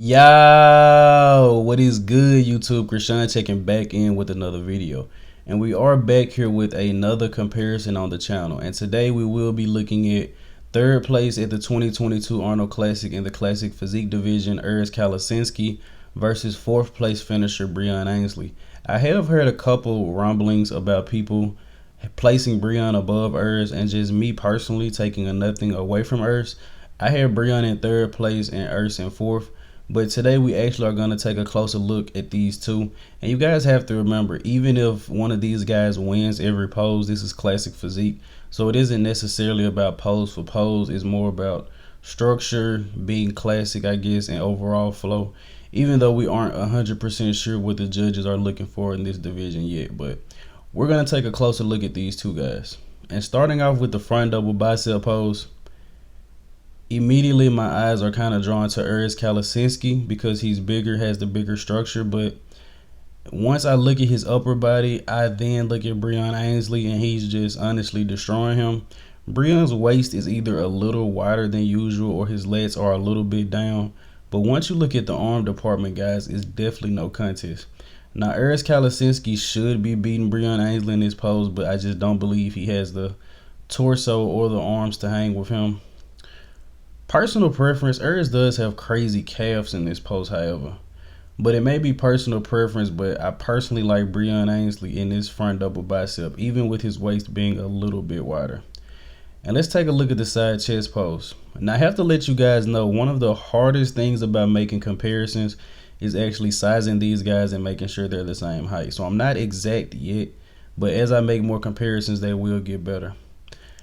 Yo, what is good, YouTube? Krishan checking back in with another video. And we are back here with another comparison on the channel. And today we will be looking at third place at the 2022 Arnold Classic in the Classic Physique division, Urs Kalecinski versus fourth place finisher Breon Ansley. I have heard a couple rumblings about people placing Breon above Urs, and just me personally taking a nothing away from Urs. I have Breon in third place and Urs in fourth. But today we actually are going to take a closer look at these two. And you guys have to remember, even if one of these guys wins every pose, this is Classic Physique. So it isn't necessarily about pose for pose. It's more about structure, being classic, I guess, and overall flow. Even though we aren't 100% sure what the judges are looking for in this division yet. But we're going to take a closer look at these two guys. And starting off with the front double bicep pose, immediately my eyes are kind of drawn to Urs Kalecinski because he's bigger, has the bigger structure. But once I look at his upper body, I then look at Breon Ansley, and he's just honestly destroying him. Breon's waist is either a little wider than usual or his legs are a little bit down. But once you look at the arm department, guys, it's definitely no contest. Now, Urs Kalecinski should be beating Breon Ansley in this pose, but I just don't believe he has the torso or the arms to hang with him. Personal preference, Urs does have crazy calves in this pose, however. But it may be personal preference, but I personally like Breon Ansley in this front double bicep, even with his waist being a little bit wider. And let's take a look at the side chest pose. Now I have to let you guys know, one of the hardest things about making comparisons is actually sizing these guys and making sure they're the same height. So I'm not exact yet, but as I make more comparisons, they will get better.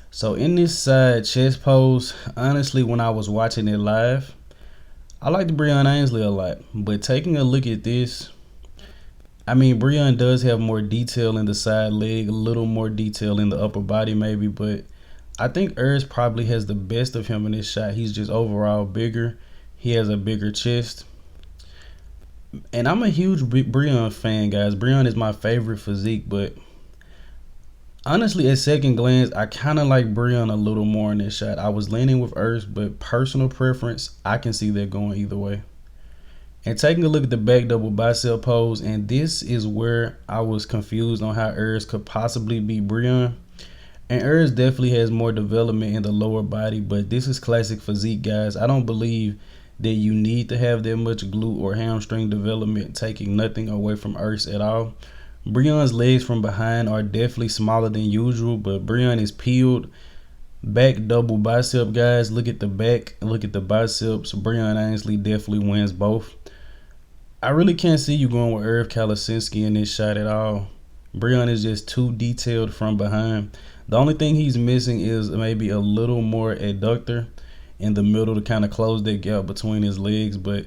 So in this side chest pose, honestly, when I was watching it live, I liked Breon Ansley a lot. But taking a look at this, I mean, Breon does have more detail in the side leg, a little more detail in the upper body maybe, but I think Urs probably has the best of him in this shot. He's just overall bigger. He has a bigger chest. And I'm a huge Breon fan, guys. Breon is my favorite physique, but honestly, at second glance, I kind of like Breon a little more in this shot. I was leaning with Urs, but personal preference, I can see that going either way. And taking a look at the back double bicep pose, and this is where I was confused on how Urs could possibly beat Breon. And Urs definitely has more development in the lower body, but this is Classic Physique, guys. I don't believe that you need to have that much glute or hamstring development, taking nothing away from Urs at all. Breon's legs from behind are definitely smaller than usual, but Breon is peeled. Back double bicep, guys. Look at the back, look at the biceps. Breon Ansley definitely wins both. I really can't see you going with Urs Kalecinski in this shot at all. Breon is just too detailed from behind. The only thing he's missing is maybe a little more adductor in the middle to kind of close that gap between his legs, but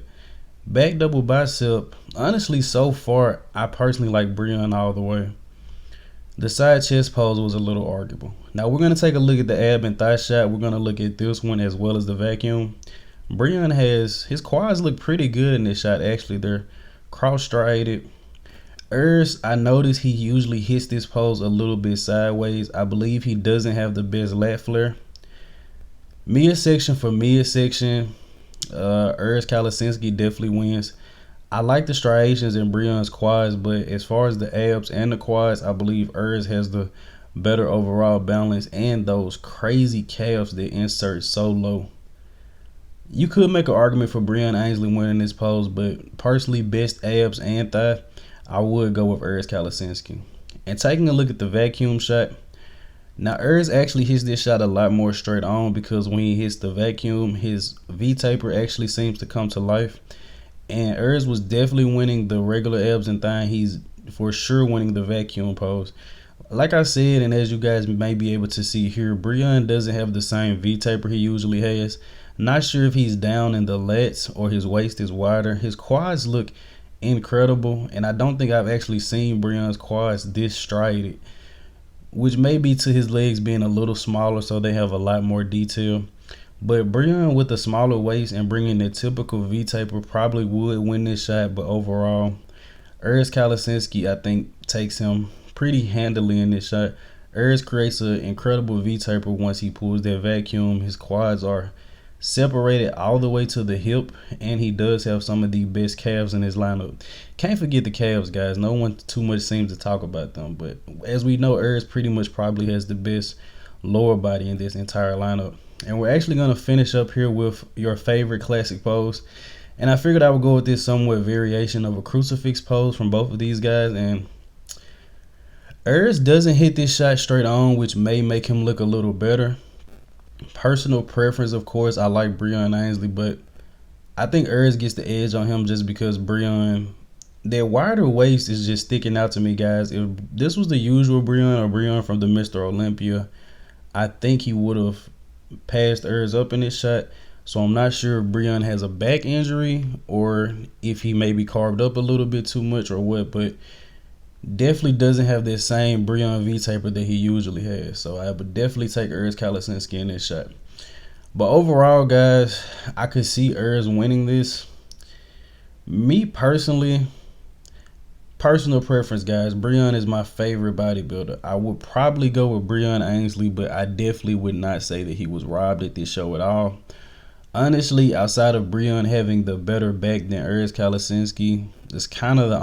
back double bicep, honestly, so far, I personally like Breon all the way. The side chest pose was a little arguable. Now we're going to take a look at the ab and thigh shot. We're going to look at this one as well as the vacuum. Breon has, his quads look pretty good in this shot, actually. They're cross-striated. Urs, I noticed he usually hits this pose a little bit sideways. I believe he doesn't have the best lat flare. Midsection for midsection, Urs Kalecinski definitely wins. I like the striations in Breon's quads, but as far as the abs and the quads, I believe Urs has the better overall balance and those crazy calves that insert so low. You could make an argument for Breon Ansley winning this pose, but personally, best abs and thigh, I would go with Urs Kalecinski. And taking a look at the vacuum shot, now Urs actually hits this shot a lot more straight on because when he hits the vacuum, his V-taper actually seems to come to life. And Urs was definitely winning the regular abs and thigh. He's for sure winning the vacuum pose. Like I said, and as you guys may be able to see here, Breon doesn't have the same V-taper he usually has. Not sure if he's down in the lats or his waist is wider. His quads look incredible, and I don't think I've actually seen Breon's quads this striated, which may be to his legs being a little smaller, so they have a lot more detail. But Breon with a smaller waist and bringing the typical V-taper probably would win this shot, but overall, Urs Kalecinski, I think, takes him pretty handily in this shot. Urs creates an incredible V-taper once he pulls that vacuum. His quads are separated all the way to the hip, and he does have some of the best calves in his lineup. Can't forget the calves, guys. No one too much seems to talk about them, but as we know, Urs pretty much probably has the best lower body in this entire lineup. And we're actually going to finish up here with your favorite classic pose, and I figured I would go with this somewhat variation of a crucifix pose from both of these guys. And Urs doesn't hit this shot straight on, which may make him look a little better. Personal preference, of course, I like Breon Ansley, but I think Urs gets the edge on him just because Breon, their wider waist is just sticking out to me, guys. If this was the usual Breon or Breon from the Mr. Olympia, I think he would have passed Urs up in this shot. So I'm not sure if Breon has a back injury or if he maybe carved up a little bit too much or what, but definitely doesn't have that same Breon V-taper that he usually has. So I would definitely take Urs Kalecinski in this shot. But overall, guys, I could see Urs winning this. Me personally, personal preference, guys, Breon is my favorite bodybuilder. I would probably go with Breon Ansley, but I definitely would not say that he was robbed at this show at all. Honestly, outside of Breon having the better back than Urs Kalecinski, it's kind of the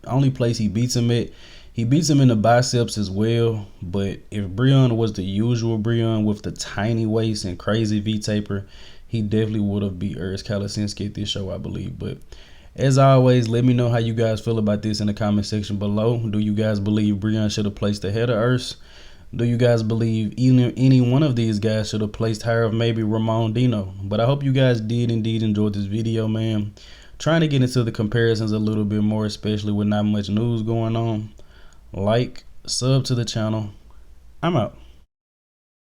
only place he beats him at. He beats him in the biceps as well, but if Breon was the usual Breon with the tiny waist and crazy V-taper, he definitely would have beat Urs Kalecinski at this show, I believe. But as always, let me know how you guys feel about this in the comment section below. Do you guys believe Breon should have placed ahead of Urs? Do you guys believe any one of these guys should have placed higher of maybe Ramon Dino? But I hope you guys did indeed enjoy this video, man. Trying to get into the comparisons a little bit more, especially with not much news going on. Like, sub to the channel. I'm out.